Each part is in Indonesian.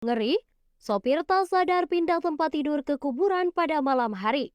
Ngeri, sopir tak sadar pindah tempat tidur ke kuburan pada malam hari.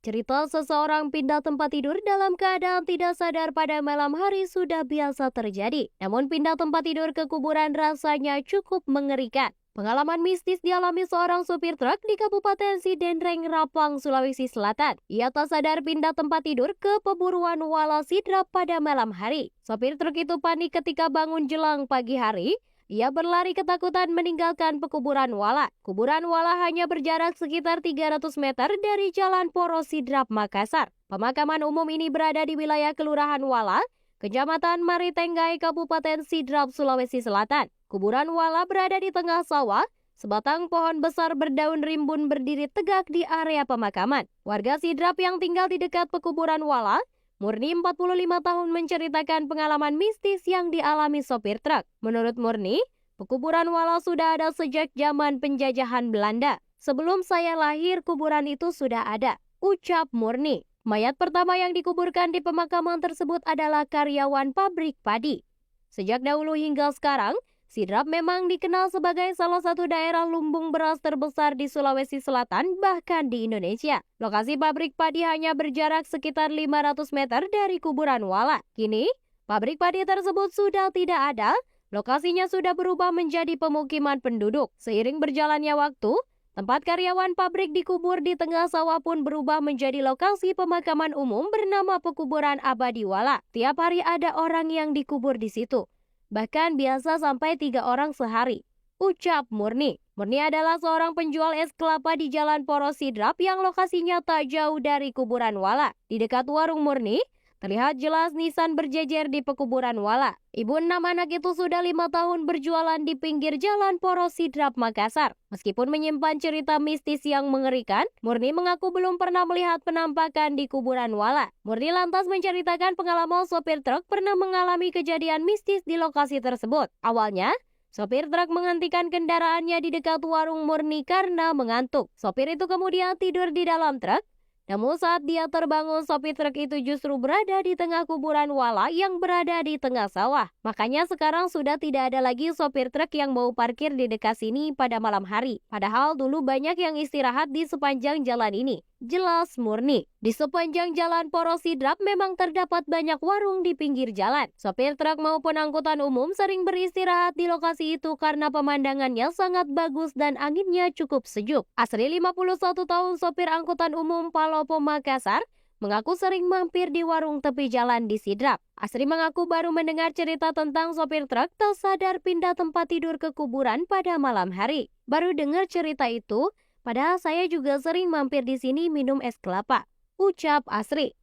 Cerita seseorang pindah tempat tidur dalam keadaan tidak sadar pada malam hari sudah biasa terjadi. Namun pindah tempat tidur ke kuburan rasanya cukup mengerikan. Pengalaman mistis dialami seorang supir truk di Kabupaten Sidendreng, Rapang, Sulawesi Selatan. Ia tak sadar pindah tempat tidur ke Peburuan Wala Sidrap pada malam hari. Sopir truk itu panik ketika bangun jelang pagi hari. Ia berlari ketakutan meninggalkan pekuburan Wala. Kuburan Wala hanya berjarak sekitar 300 meter dari Jalan Poros Sidrap, Makassar. Pemakaman umum ini berada di wilayah Kelurahan Wala, Kecamatan Maritenggai, Kabupaten Sidrap, Sulawesi Selatan. Kuburan Wala berada di tengah sawah. Sebatang pohon besar berdaun rimbun berdiri tegak di area pemakaman. Warga Sidrap yang tinggal di dekat pekuburan Wala, Murni 45 tahun menceritakan pengalaman mistis yang dialami sopir truk. Menurut Murni, pekuburan Wala sudah ada sejak zaman penjajahan Belanda. Sebelum saya lahir, kuburan itu sudah ada, ucap Murni. Mayat pertama yang dikuburkan di pemakaman tersebut adalah karyawan pabrik padi. Sejak dahulu hingga sekarang, Sidrap memang dikenal sebagai salah satu daerah lumbung beras terbesar di Sulawesi Selatan, bahkan di Indonesia. Lokasi pabrik padi hanya berjarak sekitar 500 meter dari kuburan Wala. Kini, pabrik padi tersebut sudah tidak ada, lokasinya sudah berubah menjadi pemukiman penduduk. Seiring berjalannya waktu, tempat karyawan pabrik dikubur di tengah sawah pun berubah menjadi lokasi pemakaman umum bernama Pekuburan Abadi Wala. Tiap hari ada orang yang dikubur di situ. Bahkan biasa sampai 3 orang sehari, ucap Murni. Murni adalah seorang penjual es kelapa di Jalan Poros Sidrap yang lokasinya tak jauh dari kuburan Wala. Di dekat warung Murni, terlihat jelas nisan berjejer di pekuburan Wala. Ibu 6 anak itu sudah 5 tahun berjualan di pinggir Jalan Poros Sidrap, Makassar. Meskipun menyimpan cerita mistis yang mengerikan, Murni mengaku belum pernah melihat penampakan di kuburan Wala. Murni lantas menceritakan pengalaman sopir truk pernah mengalami kejadian mistis di lokasi tersebut. Awalnya, sopir truk menghentikan kendaraannya di dekat warung Murni karena mengantuk. Sopir itu kemudian tidur di dalam truk. Namun saat dia terbangun, sopir truk itu justru berada di tengah kuburan Wala yang berada di tengah sawah. Makanya sekarang sudah tidak ada lagi sopir truk yang mau parkir di dekat sini pada malam hari. Padahal dulu banyak yang istirahat di sepanjang jalan ini. Jelas Murni. Di sepanjang Jalan Poros Sidrap memang terdapat banyak warung di pinggir jalan. Sopir truk maupun angkutan umum sering beristirahat di lokasi itu karena pemandangannya sangat bagus dan anginnya cukup sejuk. Asri 51 tahun sopir angkutan umum Palopo, Makassar, mengaku sering mampir di warung tepi jalan di Sidrap. Asri mengaku baru mendengar cerita tentang sopir truk tak sadar pindah tempat tidur ke kuburan pada malam hari. Baru dengar cerita itu, padahal saya juga sering mampir di sini minum es kelapa, ucap Asri.